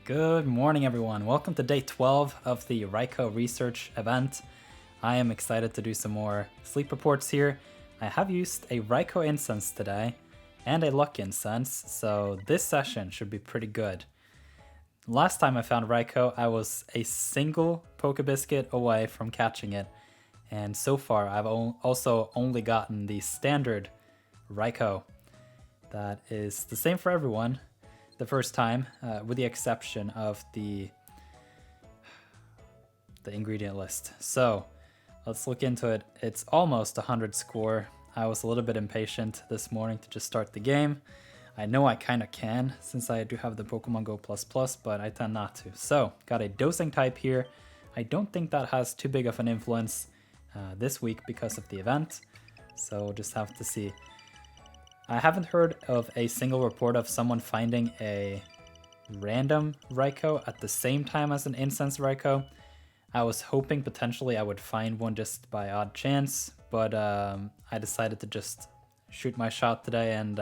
Good morning, everyone. Welcome to day 12 of the Raikou Research Event. I am excited to do some more sleep reports here. I have used a Raikou incense today and a luck incense, so this session should be pretty good. Last time I found Raikou, I was a single Pokebiscuit away from catching it, and so far I've also only gotten the standard Raikou. That is the same for everyone the first time, with the exception of the ingredient list. So let's look into it. It's almost 100 score. I was a little bit impatient this morning to just start the game. I know I kind of can since I do have the Pokemon Go++, but I tend not to. So got a dosing type here. I don't think that has too big of an influence this week because of the event. So we'll just have to see. I haven't heard of a single report of someone finding a random Raikou at the same time as an incense Raikou. I was hoping potentially I would find one just by odd chance, but I decided to just shoot my shot today and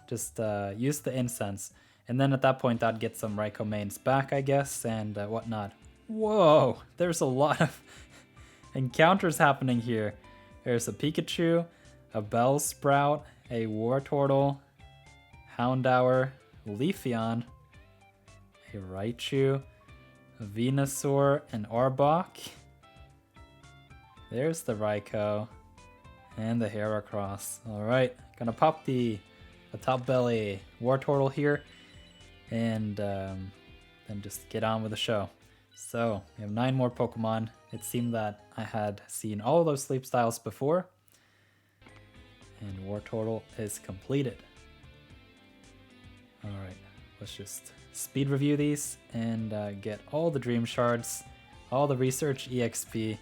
just use the incense. And then at that point I'd get some Raikou mains back, I guess, and whatnot. Whoa, there's a lot of encounters happening here. There's a Pikachu, a Bellsprout, a Wartortle, Houndour, Leafeon, a Raichu, a Venusaur, an Arbok. There's the Raikou, and the Heracross. Alright, gonna pop the top belly Wartortle here, and then just get on with the show. So, we have 9 more Pokemon. It seemed that I had seen all of those sleep styles before, and Wartortle is completed. Alright, let's just speed review these and get all the Dream Shards, all the Research EXP,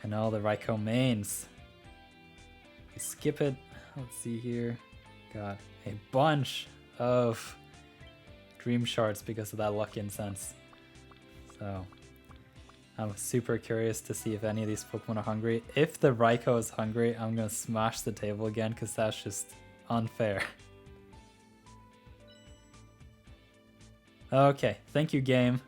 and all the Raikou mains. We skip it. Let's see here. Got a bunch of Dream Shards because of that Luck Incense. So I'm super curious to see if any of these Pokemon are hungry. If the Raikou is hungry, I'm going to smash the table again because that's just unfair. Okay, thank you, game.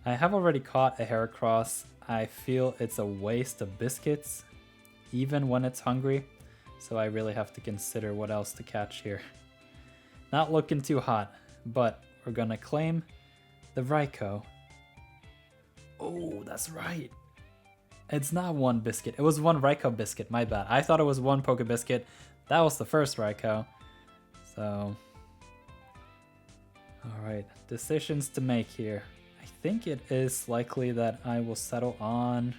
I have already caught a Heracross. I feel it's a waste of biscuits, even when it's hungry. So I really have to consider what else to catch here. Not looking too hot, but we're going to claim the Raikou. Oh, that's right. It's not one biscuit. It was one Raikou biscuit. My bad. I thought it was one Poke Biscuit. That was the first Raikou. So, alright. Decisions to make here. I think it is likely that I will settle on...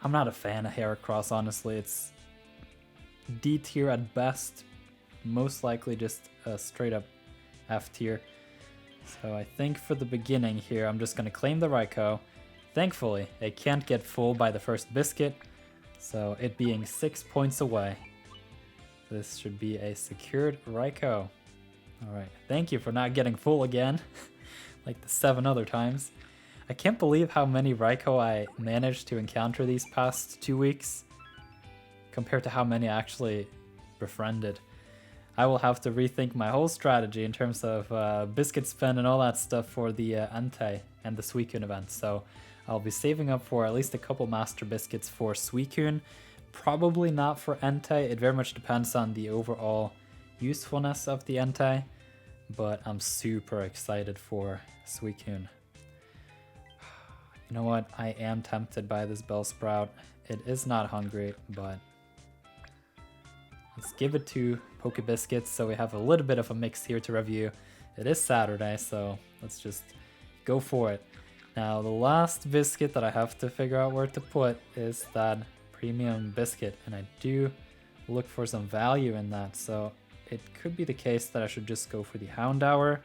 I'm not a fan of Heracross, honestly. It's D tier at best. Most likely just a straight up F tier. So I think for the beginning here, I'm just going to claim the Raikou. Thankfully, it can't get full by the first biscuit, so it being 6 points away, this should be a secured Raikou. Alright, thank you for not getting full again, like the 7 other times. I can't believe how many Raikou I managed to encounter these past 2 weeks, compared to how many I actually befriended. I will have to rethink my whole strategy in terms of biscuit spend and all that stuff for the Entei and the Suicune event. So I'll be saving up for at least a couple Master Biscuits for Suicune. Probably not for Entei. It very much depends on the overall usefulness of the Entei. But I'm super excited for Suicune. You know what? I am tempted by this Bellsprout. It is not hungry, but... let's give it 2 Poke Biscuits so we have a little bit of a mix here to review. It is Saturday, so let's just go for it. Now, the last biscuit that I have to figure out where to put is that Premium Biscuit, and I do look for some value in that, so it could be the case that I should just go for the Houndour.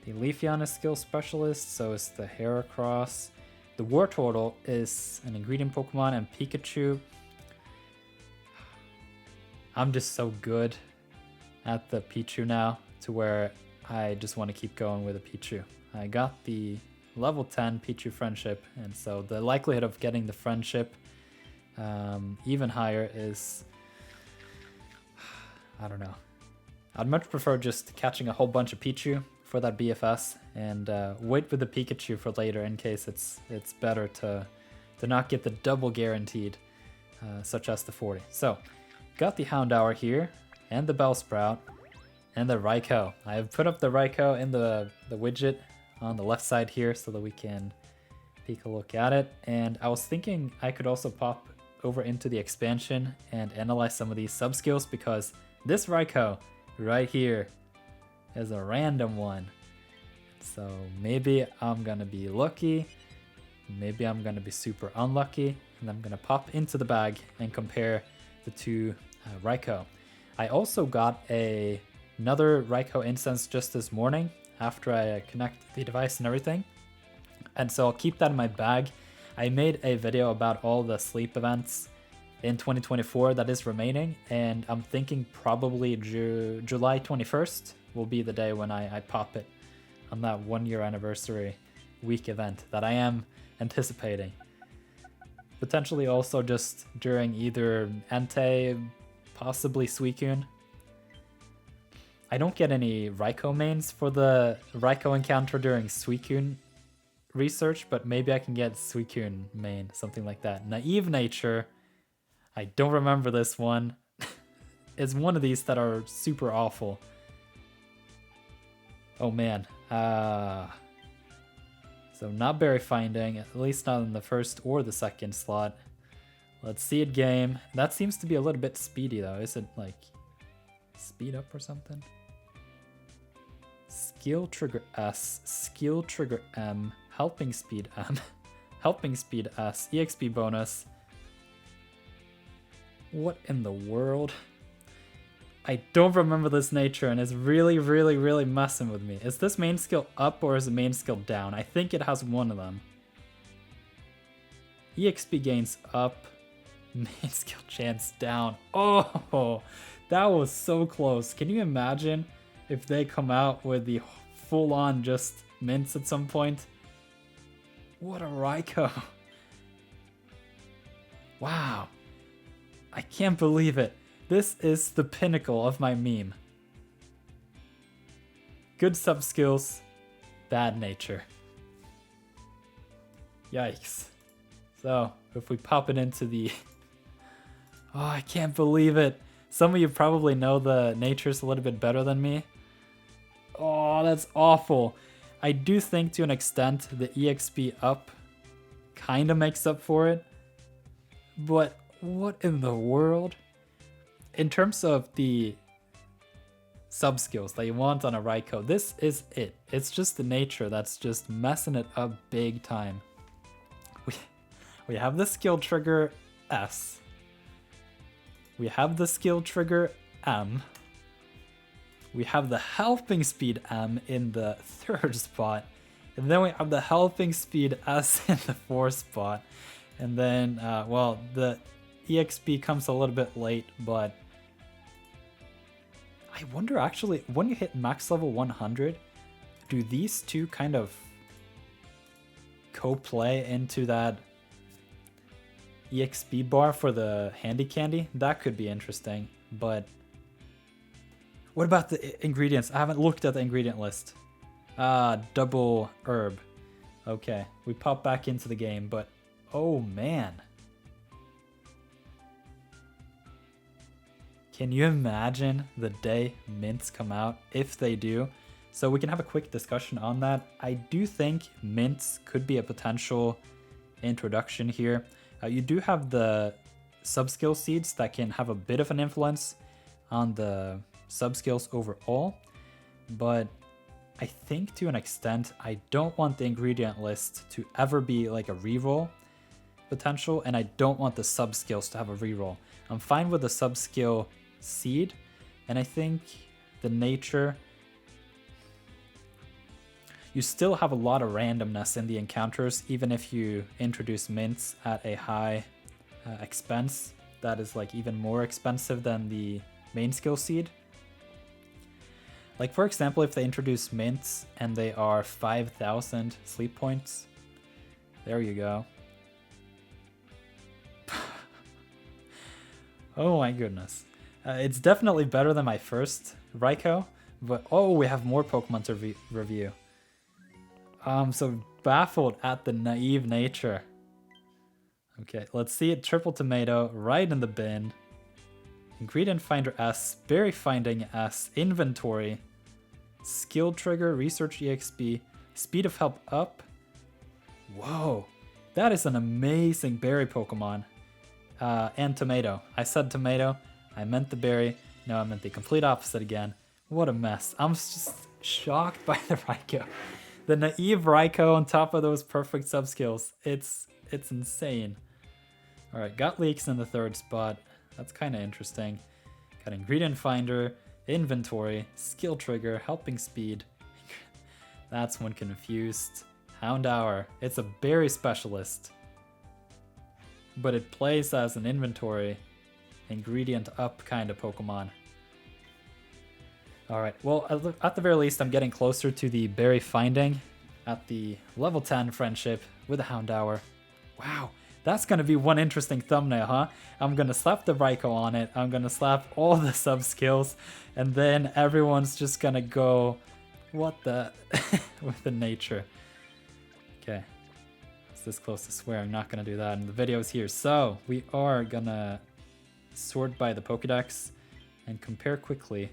The Leafeon is Skill Specialist, so is the Heracross. The Wartortle is an Ingredient Pokemon, and Pikachu... I'm just so good at the Pichu now to where I just want to keep going with a Pichu. I got the level 10 Pichu Friendship, and so the likelihood of getting the Friendship even higher is, I don't know. I'd much prefer just catching a whole bunch of Pichu for that BFS and wait with the Pikachu for later in case it's better to not get the double guaranteed, such as the 40. So, got the Houndour here, and the Bellsprout, and the Raikou. I have put up the Raikou in the widget on the left side here so that we can take a look at it. And I was thinking I could also pop over into the expansion and analyze some of these sub-skills, because this Raikou right here is a random one. So maybe I'm gonna be lucky, maybe I'm gonna be super unlucky, and I'm gonna pop into the bag and compare the two Raikou. I also got another Raikou instance just this morning after I connect the device and everything. And so I'll keep that in my bag. I made a video about all the sleep events in 2024 that is remaining, and I'm thinking probably July 21st will be the day when I pop it on that 1 year anniversary week event that I am anticipating. Potentially also just during either Entei, possibly Suicune. I don't get any Raikou mains for the Raikou encounter during Suicune research, but maybe I can get Suicune main, something like that. Naive Nature, I don't remember this one. It's one of these that are super awful. Oh man. So not berry finding, at least not in the first or the second slot. Let's see it game. That seems to be a little bit speedy though. Is it like speed up or something? Skill trigger S, skill trigger M, helping speed M, helping speed S, EXP bonus. What in the world? I don't remember this nature and it's really, really, really messing with me. Is this main skill up or is it main skill down? I think it has one of them. EXP gains up, main skill chance down. Oh, that was so close. Can you imagine if they come out with the full-on just mints at some point? What a Raikou. Wow. I can't believe it. This is the pinnacle of my meme. Good sub skills, bad nature. Yikes. So, if we pop it into the... Oh, I can't believe it. Some of you probably know the natures a little bit better than me. Oh, that's awful. I do think to an extent the EXP up kind of makes up for it. But what in the world? In terms of the sub skills that you want on a Raikou, this is it. It's just the nature that's just messing it up big time. We have the skill trigger S. We have the skill trigger M. We have the helping speed M in the third spot. And then we have the helping speed S in the fourth spot. And then, well, the EXP comes a little bit late, but I wonder actually, when you hit max level 100, do these two kind of co-play into that EXP bar for the handy candy? That could be interesting, but what about the ingredients? I haven't looked at the ingredient list. Double herb. Okay, we pop back into the game, but oh man. Can you imagine the day mints come out, if they do? So we can have a quick discussion on that. I do think mints could be a potential introduction here. You do have the sub-skill seeds that can have a bit of an influence on the sub-skills overall, but I think to an extent, I don't want the ingredient list to ever be like a reroll potential, and I don't want the sub-skills to have a reroll. I'm fine with the sub-skill seed, and I think the nature, you still have a lot of randomness in the encounters, even if you introduce mints at a high expense that is like even more expensive than the main skill seed. Like for example, if they introduce mints and they are 5,000 sleep points, there you go. Oh my goodness. It's definitely better than my first Raikou, but oh, we have more Pokemon to review. I'm so baffled at the naive nature. Okay, let's see it. Triple Tomato, right in the bin. Ingredient Finder S, Berry Finding S, Inventory, Skill Trigger, Research EXP, Speed of Help up. Whoa, that is an amazing berry Pokemon. And Tomato. I said Tomato, I meant the berry. No, I meant the complete opposite again. What a mess. I'm just shocked by the Raikou. The naive Raikou on top of those perfect sub-skills. It's insane. Alright, got Leaks in the third spot. That's kind of interesting. Got Ingredient Finder, Inventory, Skill Trigger, Helping Speed. That's one confused. Houndour. It's a berry specialist. But it plays as an inventory, ingredient up kind of Pokemon. Alright, well, at the very least, I'm getting closer to the berry finding at the level 10 friendship with the Houndour. Wow, that's going to be one interesting thumbnail, huh? I'm going to slap the Raikou on it, I'm going to slap all the sub-skills, and then everyone's just going to go, what the, with the nature. Okay, it's this close to swear, I'm not going to do that, and the video's here. So, we are going to sort by the Pokedex and compare quickly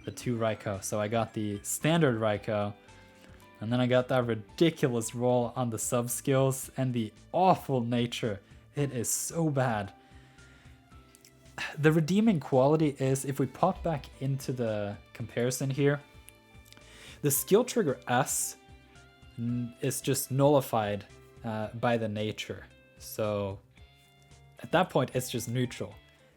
the two Raikou. So I got the standard Raikou, and then I got that ridiculous roll on the sub-skills and the awful nature. It is so bad. The redeeming quality is, if we pop back into the comparison here, the skill trigger S is just nullified by the nature. So at that point, it's just neutral.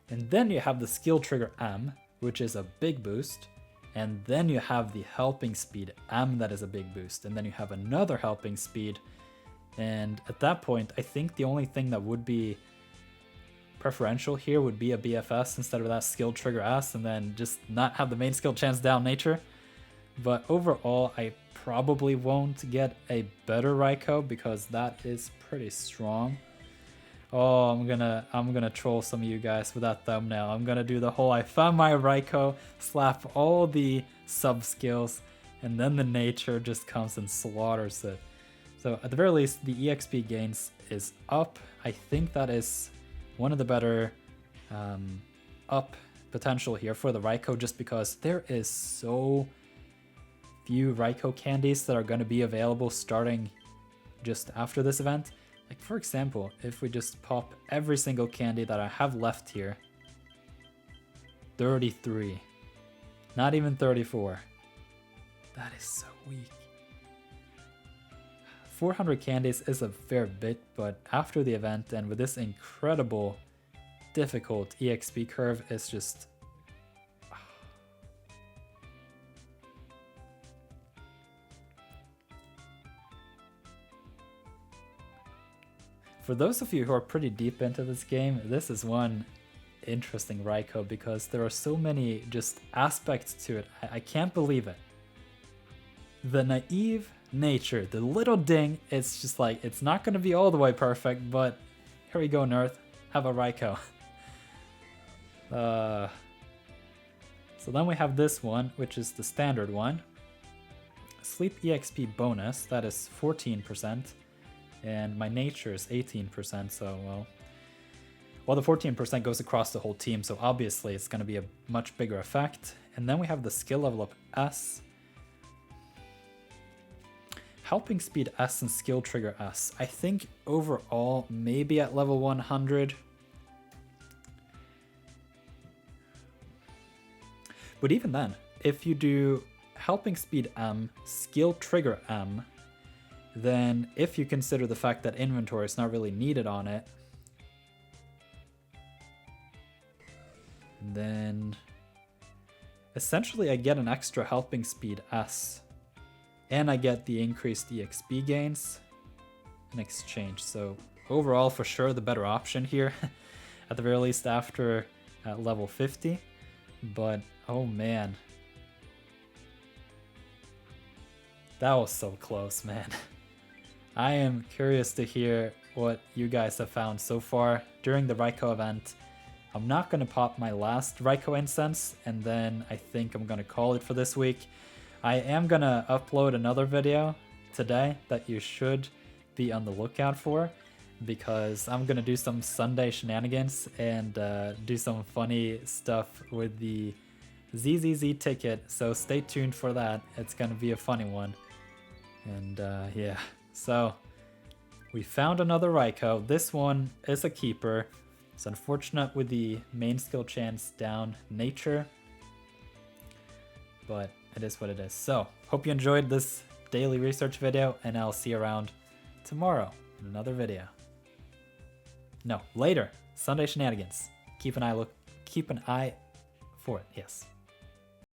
And then you have the skill trigger M, which is a big boost. And then you have the helping speed M, that is a big boost. And then you have another helping speed. And at that point, I think the only thing that would be preferential here would be a BFS instead of that skill trigger S, and then just not have the main skill chance down nature. But overall, I probably won't get a better Raikou because that is pretty strong. Oh, I'm gonna troll some of you guys with that thumbnail. I'm gonna do the whole I found my Raikou, slap all the sub skills, and then the nature just comes and slaughters it. So at the very least, the EXP gains is up. I think that is one of the better up potential here for the Raikou, just because there is so few Raikou candies that are going to be available starting just after this event. Like, for example, if we just pop every single candy that I have left here, 33, not even 34. That is so weak. 400 candies is a fair bit, but after the event and with this incredible difficult EXP curve, it's just... For those of you who are pretty deep into this game, this is one interesting Raikou because there are so many just aspects to it. I can't believe it. The naive nature, the little ding, it's just like, it's not going to be all the way perfect, but here we go, Nirth. Have a Raikou. So then we have this one, which is the standard one. Sleep EXP bonus, that is 14%. And my nature is 18%, so, well, the 14% goes across the whole team, so obviously it's going to be a much bigger effect. And then we have the skill level up S. Helping speed S and skill trigger S. I think overall, maybe at level 100. But even then, if you do helping speed M, skill trigger M, then if you consider the fact that inventory is not really needed on it, then essentially I get an extra helping speed S, and I get the increased EXP gains in exchange. So overall, for sure, the better option here, at the very least after level 50. But oh man, that was so close, man. I am curious to hear what you guys have found so far during the Raikou event. I'm not going to pop my last Raikou incense, and then I think I'm going to call it for this week. I am going to upload another video today that you should be on the lookout for, because I'm going to do some Sunday shenanigans and do some funny stuff with the ZZZ ticket, so stay tuned for that. It's going to be a funny one. And yeah, so we found another Raikou. This one is a keeper. It's unfortunate with the main skill chance down nature, but it is what it is. So, hope you enjoyed this daily research video, and I'll see you around tomorrow in another video. No, later. Sunday shenanigans. Keep an eye for it. Yes.